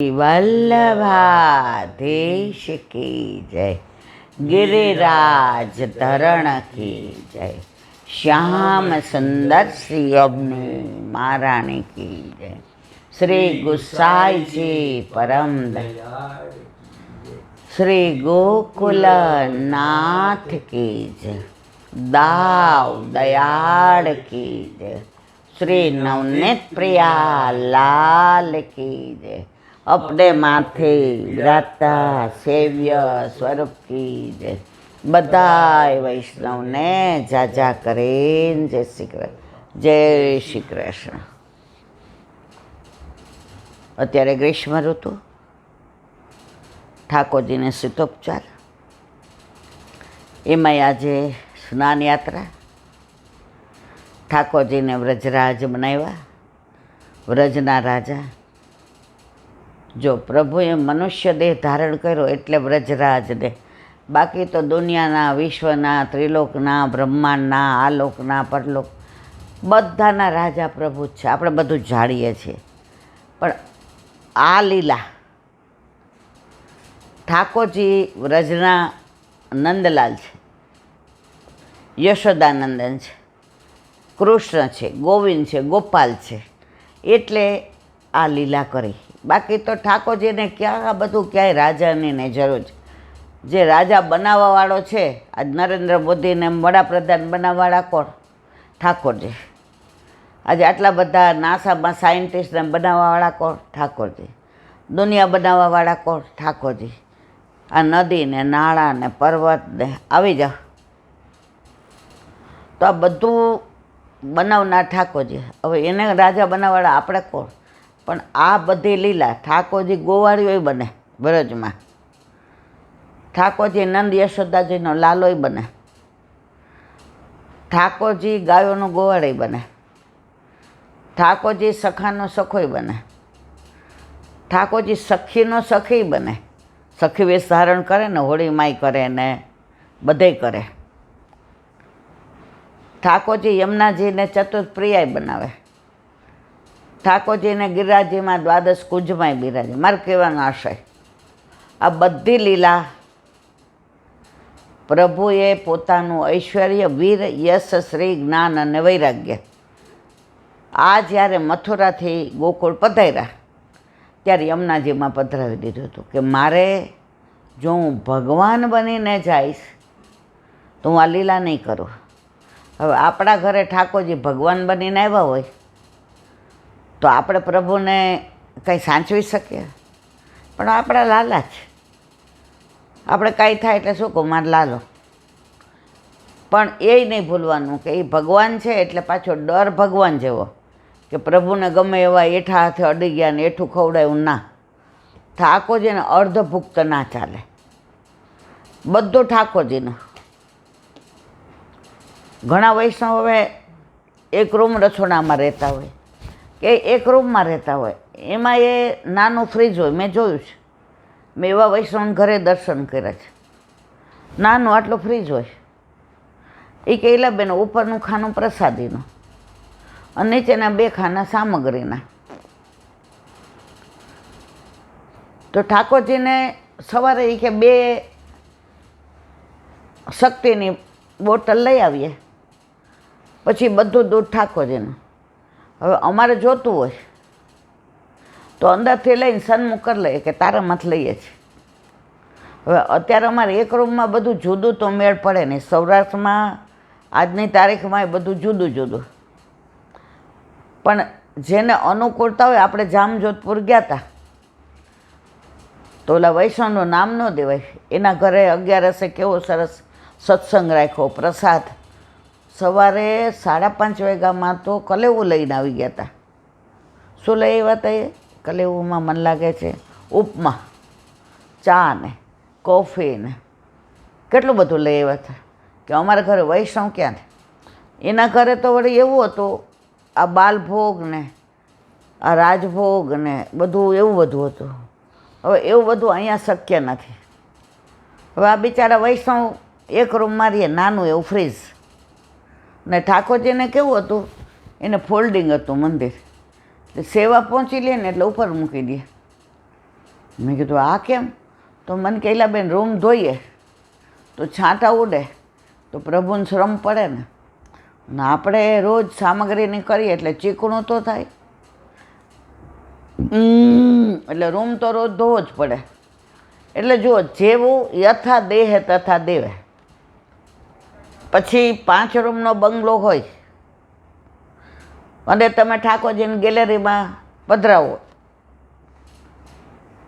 वल्लभाधीश की जय, गिरिराज धरण की जय, श्याम सुंदर श्री अग्नि महारानी की जय, श्री गुसाई जी परम दयाल, श्री गोकुल नाथ की जय, दाव दयाल की जय, श्री नवनीत प्रिया लाल की जय, अपने माथे विराजता सेव्य स्वरूप की जय। बधाय वैष्णव ने जाजा करें। जय श्री कृष्ण, जय श्री कृष्ण। अत्यारे ग्रीष्म ऋतु, ઠાકોરજીને શીતોપચાર, એમાંય આજે સ્નાન યાત્રા, ઠાકોરજીને વ્રજરાજ બનાવ્યા, વ્રજના રાજા. જો પ્રભુએ મનુષ્ય દેહ ધારણ કર્યો એટલે વ્રજરાજને, બાકી તો દુનિયાના, વિશ્વના, ત્રિલોકના, બ્રહ્માંડના, આલોકના, પરલોક બધાના રાજા પ્રભુ જ છે. આપણે બધું જાણીએ છીએ, પણ આ લીલા ઠાકોરજી વ્રજના નંદલાલ છે, યશોદાનંદન છે, કૃષ્ણ છે, ગોવિંદ છે, ગોપાલ છે, એટલે આ લીલા કરી. બાકી તો ઠાકોરજીને ક્યાં બધું ક્યાંય રાજાની ને જરૂર છે. જે રાજા બનાવવાવાળો છે, આજ નરેન્દ્ર મોદીને વડાપ્રધાન બનાવવાવાળા કોણ? ઠાકોરજી. આજે આટલા બધા નાસામાં સાયન્ટિસ્ટને બનાવવાવાળા કોણ? ઠાકોરજી. દુનિયા બનાવવાવાળા કોણ? ઠાકોરજી. આ નદી ને નાળા ને પર્વત ને આવી જાઓ તો આ બધું બનાવનાર ઠાકોરજી. હવે એને રાજા બનાવવાળા આપણે કોણ? પણ આ બધી લીલા ઠાકોરજી ગોવાળીઓય બને વ્રજમાં, ઠાકોરજી નંદ યશોદાજીનો લાલોય બને, ઠાકોરજી ગાયોનું ગોવાળે બને, ઠાકોરજી સખાનો સખોય બને, ઠાકોરજી સખીનો સખી બને. સખી વેશ ધારણ કરે ને, હોળીમાંય કરે ને બધે કરે. ઠાકોરજી યમુનાજીને ચતુર્પ્રિયાય બનાવે, ઠાકોરજીને ગિરિરાજજીમાં દ્વાદશ કુંજમાંય બિરાજે. મારે કહેવાનો આશય, આ બધી લીલા પ્રભુએ પોતાનું ઐશ્વર્ય, વીર, યશ, શ્રી, જ્ઞાન અને વૈરાગ્ય આ જ્યારે મથુરાથી ગોકુળ પધાર્યા ત્યારે યમુનાજીમાં પધરાવી દીધું હતું કે મારે જો હું ભગવાન બનીને જઈશ તો હું આ લીલા નહીં કરું. હવે આપણા ઘરે ઠાકોરજી ભગવાન બનીને આવ્યા હોય તો આપણે પ્રભુને કંઈ સાચવી શકીએ? પણ આપણા લાલા છે, આપણે કાંઈ થાય એટલે શું કહું, મારા લાલો. પણ એ નહીં ભૂલવાનું કે એ ભગવાન છે એટલે પાછો ડર ભગવાન જેવો કે પ્રભુને ગમે એવા એઠા હાથે અડી ગયા ને એઠું ખવડાયું ના. ઠાકોરજીને અર્ધભુક્ત ના ચાલે, બધું ઠાકોરજીનું. ઘણા વૈષ્ણવ હવે એક રૂમ રસોડામાં રહેતા હોય કે એક રૂમમાં રહેતા હોય, એમાં એ નાનું ફ્રીજ હોય. મેં જોયું છે, મેં એવા વૈષ્ણવ ઘરે દર્શન કર્યા છે. નાનું આટલું ફ્રીજ હોય. એ કે એલા બેન, ઉપરનું ખાનું પ્રસાદીનું અને નીચેના 2 ખાના સામગ્રીના. તો ઠાકોરજીને સવારે એ કે 2 શક્તિની બોટલ લઈ આવીએ, પછી બધું દૂધ ઠાકોરજીનું. હવે અમારે જોતું હોય તો અંદરથી લઈને સન્મુખ કરી લઈએ કે તારામાંથી લઈએ છીએ. હવે અત્યારે અમારે એક રૂમમાં બધું જુદું તો મેળ પડે નહીં. સૌરાષ્ટ્રમાં આજની તારીખમાં એ બધું જુદું જુદું. પણ જેને અનુકૂળતા હોય, આપણે જામજોધપુર ગયા હતા તો ઓલા વૈષ્ણવનું નામ ન દેવાય, એના ઘરે 11 કેવો સરસ સત્સંગ રાખ્યો, પ્રસાદ. સવારે 5:30 વાગ્યામાં તો કલેવું લઈને આવી ગયા હતા. શું લઈ આવ્યા હતા એ કલેવુંમાં? મને લાગે છે ઉપમા, ચા ને કોફી ને કેટલું બધું લઈ આવ્યા હતા કે અમારા ઘરે વૈષ્ણવ ક્યાં ને. એના ઘરે તો વળી એવું હતું, આ બાલભોગ ને આ રાજભોગ ને બધું એવું બધું હતું. હવે એવું બધું અહીંયા શક્ય નથી. હવે આ બિચારા વૈષ્ણવ એક રૂમમાં રહીએ, નાનું એવું ફ્રીજ. ને ઠાકોરજીને કેવું હતું, એને ફોલ્ડિંગ હતું મંદિર. સેવા પહોંચી લે ને એટલે ઉપર મૂકી દે. મેં કીધું આ કેમ? તો મને કહેલા બેન રૂમ ધોઈએ તો છાંટા ઉડે તો પ્રભુને શ્રમ પડે ને, આપણે રોજ સામગ્રીની કરીએ એટલે ચીકણું તો થાય, એટલે રૂમ તો રોજ ધોવો જ પડે. એટલે જુઓ, જેવું યથા દેહ તથા દેવે. પછી 5 રૂમનો બંગલો હોય અને તમે ઠાકોરજીની ગેલેરીમાં પધરાવો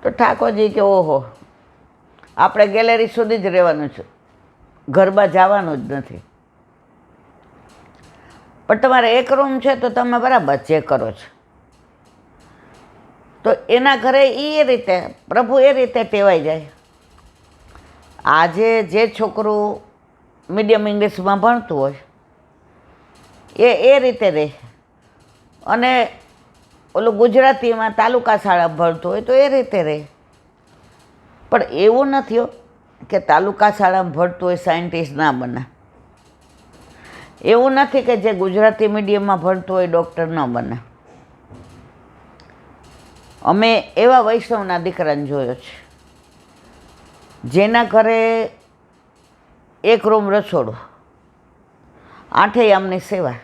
તો ઠાકોરજી કે ઓહો, આપણે ગેલેરી સુધી જ રહેવાનું છે, ઘરમાં જવાનું જ નથી. પણ તમારે 1 રૂમ છે તો તમે બરાબર જે કરો છો. તો એના ઘરે એ રીતે પ્રભુ એ રીતે ટેવાઈ જાય. આજે જે છોકરું મીડિયમ ઇંગ્લિશમાં ભણતું હોય એ રીતે રહે, અને ઓલું ગુજરાતીમાં તાલુકા શાળા ભણતું હોય તો એ રીતે રહે. પણ એવું નથી કે તાલુકા શાળામાં ભણતું હોય સાયન્ટિસ્ટ ના બને. એવું નથી કે જે ગુજરાતી મીડિયમમાં ભણતું હોય ડૉક્ટર ન બને. અમે એવા વૈષ્ણવના દીકરાને જોયો છે જેના ઘરે 1 રૂમ રસોડું, 8 આમની સેવા,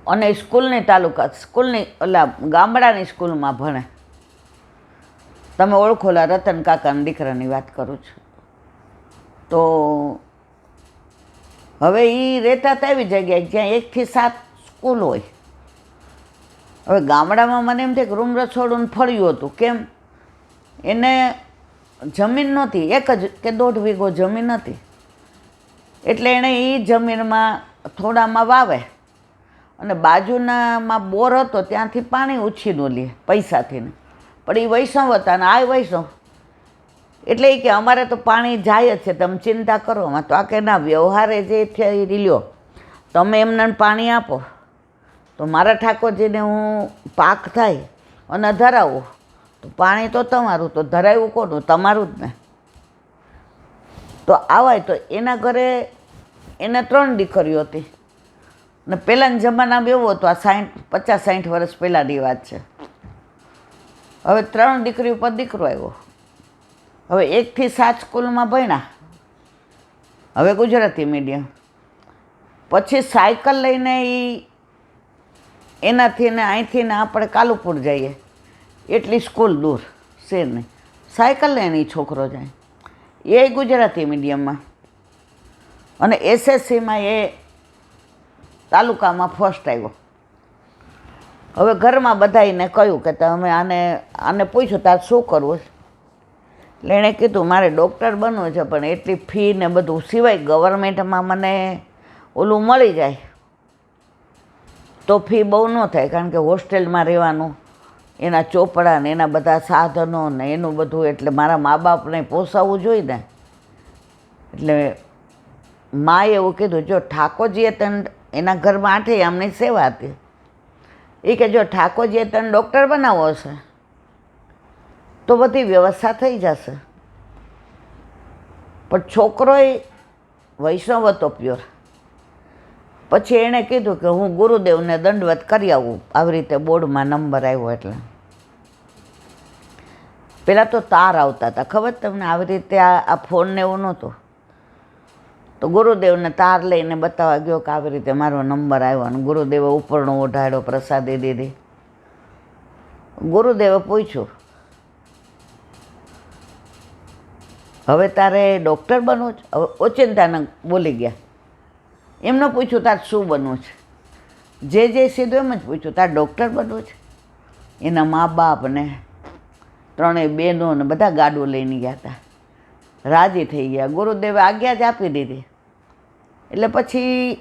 અને સ્કૂલની ઓલા ગામડાની સ્કૂલમાં ભણે. તમે ઓળખોલા રતન કાકાના દીકરાની વાત કરું છું. તો હવે એ રહેતા હતા એવી જગ્યાએ જ્યાં 1 થી 7 સ્કૂલ હોય. હવે ગામડામાં મને એમ થાય કે રૂમ રસોડું ફળ્યું હતું. કેમ? એને જમીન નહોતી, 1 જ કે 1.5 વીઘો જમીન હતી, એટલે એણે એ જમીનમાં થોડામાં વાવે અને બાજુનામાં બોર હતો ત્યાંથી પાણી ઉછીનું લે પૈસાથી. પણ એ વૈષ્ણવ હતા ને આ વૈષ્ણવ, એટલે એ કે અમારે તો પાણી જાય જ છે, તમે ચિંતા કરો. તો આ કે ના, વ્યવહારે જે છે એ લ્યો, તમે એમને પાણી આપો તો મારા ઠાકોરજીને હું પાક થાય અને ધરાવું તો પાણી તો તમારું, તો ધરાવ્યું કોનું? તમારું જ ને. તો આવાય. તો એના ઘરે એને 3 દીકરીઓ હતી, ને પહેલાંના જમાનામાં એવું હતું, આ 50-60 વર્ષ પહેલાંની વાત છે. હવે 3 દીકરી ઉપર દીકરો આવ્યો. હવે 1 થી 7 સ્કૂલમાં ભણ્યા, હવે ગુજરાતી મીડિયમ. પછી સાયકલ લઈને એનાથી ને અહીંથી ને આપણે કાલુપુર જઈએ એટલી સ્કૂલ દૂર છે નહીં, સાયકલ લઈને છોકરો જાય. એ ગુજરાતી મીડિયમમાં, અને SSCમાં એ તાલુકામાં ફર્સ્ટ આવ્યો. હવે ઘરમાં બધાને કહ્યું કે તમે આને પૂછ્યું તાર શું કરવું છે? એટલે એણે કીધું મારે ડૉક્ટર બનવું છે, પણ એટલી ફી ને બધું સિવાય ગવર્મેન્ટમાં મને ઓલું મળી જાય તો ફી બહુ ન થાય, કારણ કે હોસ્ટેલમાં રહેવાનું, એના ચોપડા ને એના બધા સાધનો ને એનું બધું, એટલે મારા મા બાપને પોસાવવું જોઈએ ને. એટલે માએ એવું કીધું, જો ઠાકોરજીએ તને, એના ઘરમાં 8 આમની સેવા હતી, એ કે જો ઠાકોરજીએ તને ડૉક્ટર બનાવવો હશે તો બધી વ્યવસ્થા થઈ જશે. પણ છોકરોય વૈષ્ણવ હતો પ્યોર. પછી એણે કીધું કે હું ગુરુદેવને દંડવત કરી આવું, આવી રીતે બોર્ડમાં નંબર આવ્યો એટલે. પહેલાં તો તાર આવતા હતા, ખબર તમને? આવી રીતે આ ફોનને એવું નહોતું. તો ગુરુદેવને તાર લઈને બતાવવા ગયો કે આવી રીતે મારો નંબર આવ્યો, અને ગુરુદેવે ઉપરનો ઓઢાડ્યો, પ્રસાદી દીધી. ગુરુદેવે પૂછ્યું, હવે તારે ડૉક્ટર બનવું છે? હવે ઓચિંતાને બોલી ગયા. એમને પૂછ્યું તાર શું બનવું છે? જે સીધું એમ જ પૂછ્યું, તાર ડૉક્ટર બનવું છે? એના મા બાપને 3 બહેનો ને બધા ગાડું લઈને ગયા હતા, રાજી થઈ ગયા. ગુરુદેવે આજ્ઞા જ આપી દીધી. એટલે પછી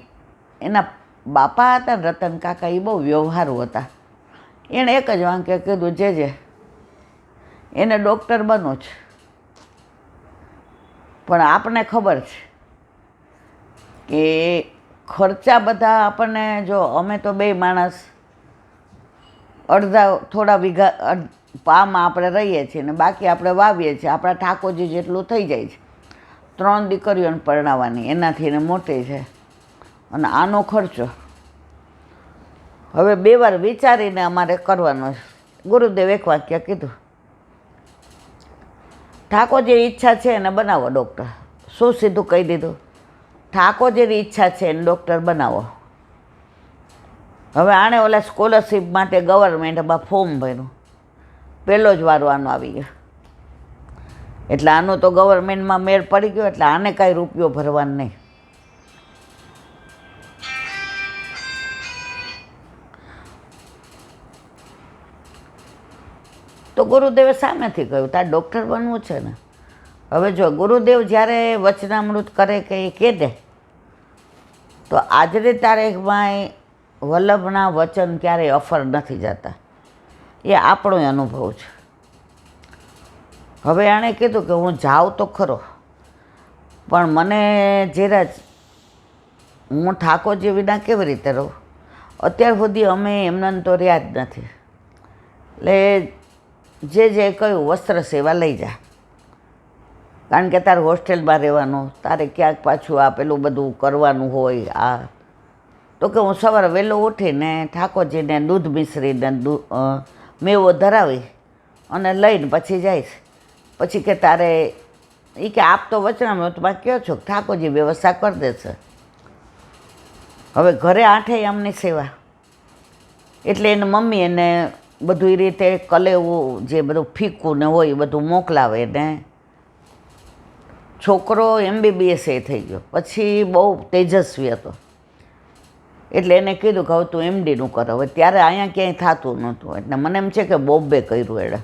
એના બાપા હતા ને રતન કાકા, એ બહુ વ્યવહારુ હતા. એણે એક જ વાંકે કીધું, જે એને ડૉક્ટર બનવું છે. પણ આપણને ખબર છે કે ખર્ચા બધા આપણને, જો અમે તો 2 માણસ અડધા થોડા વીઘા પામાં આપણે રહીએ છીએ ને બાકી આપણે વાવીએ છીએ, આપણા ઠાકોરજી જેટલું થઈ જાય છે. 3 દીકરીઓને પરણાવવાની, એનાથી એને મોટી છે, અને આનો ખર્ચો હવે 2 વાર વિચારીને અમારે કરવાનો છે. ગુરુદેવ એક વાક્ય કીધું ઠાકોરજીની ઈચ્છા છે એને બનાવો ડૉક્ટર. શું સીધું કહી દીધું? ઠાકોરજીની ઈચ્છા છે એને ડૉક્ટર બનાવો. હવે આણે ઓલા સ્કોલરશીપ માટે ગવર્મેન્ટમાં ફોર્મ ભર્યું, પહેલો જ વારો આનો આવી ગયો, એટલે આનો તો ગવર્મેન્ટમાં મેળ પડી ગયો, એટલે આને કાંઈ રૂપિયો ભરવાનો નહીં. તો ગુરુદેવે સામેથી કહ્યું તારે ડૉક્ટર બનવું છે ને. હવે જો ગુરુદેવ જ્યારે વચનામૃત કરે કે એ કહે દે તો આજની તારીખમાં વલ્લભના વચન ક્યારેય અફર નથી જતા, એ આપણો અનુભવ છે. હવે એણે કીધું કે હું જાઉં તો ખરો, પણ મને જરા હું ઠાકોરજી વિના કેવી રીતે રહું? અત્યાર સુધી અમે એમને તો રહ્યા જ નથી. એટલે જે કહ્યું વસ્ત્ર સેવા લઈ જા, કારણ કે તારે હોસ્ટેલમાં રહેવાનું, તારે ક્યાંક પાછું આ પેલું બધું કરવાનું હોય. આ તો કે હું સવારે વહેલો ઉઠીને ઠાકોરજીને દૂધ મિશ્રીને મેવો ધરાવી અને લઈને પછી જઈશ. પછી કે તારે એ કે આપ તો વચનામૃતમાં કહો છો ઠાકોરજી વ્યવસ્થા કરી દેશે. હવે ઘરે આઠે આમની સેવા, એટલે એને મમ્મી એને બધું એ રીતે કલેવું જે બધું ફીકું ને હોય એ બધું મોકલાવે ને. છોકરો MBBS એ થઈ ગયો, પછી બહુ તેજસ્વી હતો, એટલે એને કીધું કે હવે તું MDનું કર. હવે ત્યારે અહીંયા ક્યાંય થતું નહોતું, એટલે મને એમ છે કે બોમ્બે કર્યું એણે.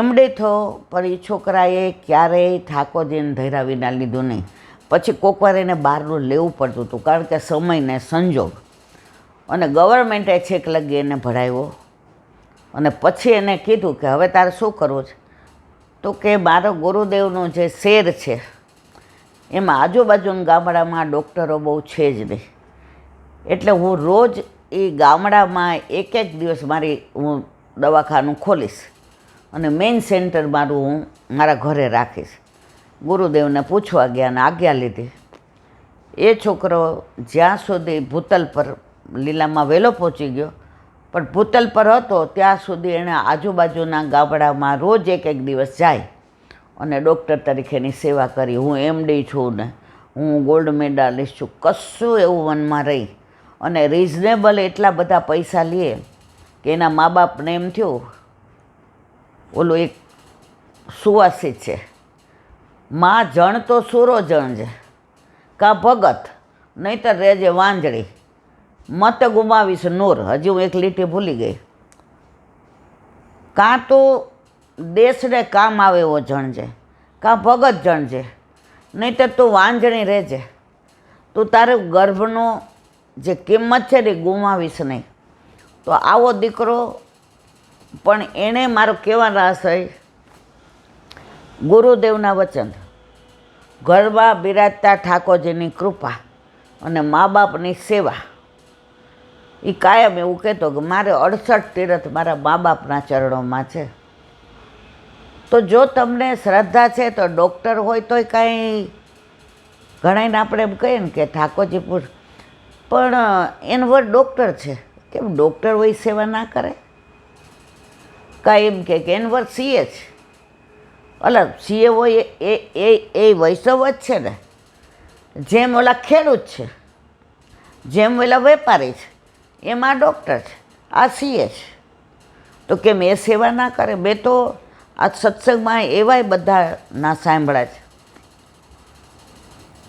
MD થયો, પણ એ છોકરાએ ક્યારેય ઠાકોરજીને ધૈર્યા વિના લીધું નહીં. પછી કોક વાર એને બહારનું લેવું પડતું હતું, કારણ કે સમયને સંજોગ, અને ગવર્મેન્ટે છેક લગી એને ભણાવ્યો. અને પછી એને કીધું કે હવે તારે શું કરવું છે? તો કે મારો ગુરુદેવનું જે શેર છે એમાં આજુબાજુના ગામડામાં ડૉક્ટરો બહુ છે જ નહીં, એટલે હું રોજ એ ગામડામાં એક દિવસ હું દવાખાનું ખોલીશ અને મેઇન સેન્ટર મારું હું મારા ઘરે રાખીશ. ગુરુદેવને પૂછવા ગયા અને આજ્ઞા લીધી. એ છોકરો જ્યાં સુધી ભૂતલ પર લીલામાં વહેલો પહોંચી ગયો, પણ ભૂતલ પર હતો ત્યાં સુધી એણે આજુબાજુના ગામડામાં રોજ એક દિવસ જાય અને ડૉક્ટર તરીકેની સેવા કરી. હું MD છું ને હું ગોલ્ડ મેડાલિસ્ટ છું, કશું એવું મનમાં રહી. અને રિઝનેબલ એટલા બધા પૈસા લે કે એના મા બાપને એમ થયું ઓલું એક સુવાસિત છે, માં જણ તો સૂરો જણ છે કાં ભગત, નહીંતર રહેજે વાંજળી, મત ગુમાવીશ નૂર. હજી હું એક લીટી ભૂલી ગઈ. કાં તો દેશને કામ આવે એવો જણ છે, કાં ભગત જણ છે, નહીંતર તું વાંજણી રહેજે. તું તારે ગર્ભનો જે કિંમત છે ને ગુમાવીશ નહીં. તો આવો દીકરો, પણ એણે મારો કહેવાનો આશય ગુરુદેવના વચન, ઘરમાં બિરાજતા ઠાકોરજીની કૃપા અને મા બાપની સેવા, એ કાયમ એવું કહેતો કે મારે 68 તીરથ મારા મા બાપના ચરણોમાં છે. તો જો તમને શ્રદ્ધા છે તો ડૉક્ટર હોય તોય કાંઈ ઘણાને આપણે એમ કહીએ ને કે ઠાકોરજી પણ એનો વર્ડ ડૉક્ટર છે, કેમ ડૉક્ટર હોય સેવા ના કરે? કાંઈ એમ કે એનો વર્ડ CA છે, અલગ CA હોય એ વૈષ્ણવ જ છે ને. જેમ ઓલા ખેડૂત છે, જેમ ઓલા વેપારી છે, એમ આ ડૉક્ટર છે, આ CA છે. તો કેમ એ સેવા ના કરે? મેં તો આ સત્સંગમાં એવાય બધા ના સાંભળ્યા છે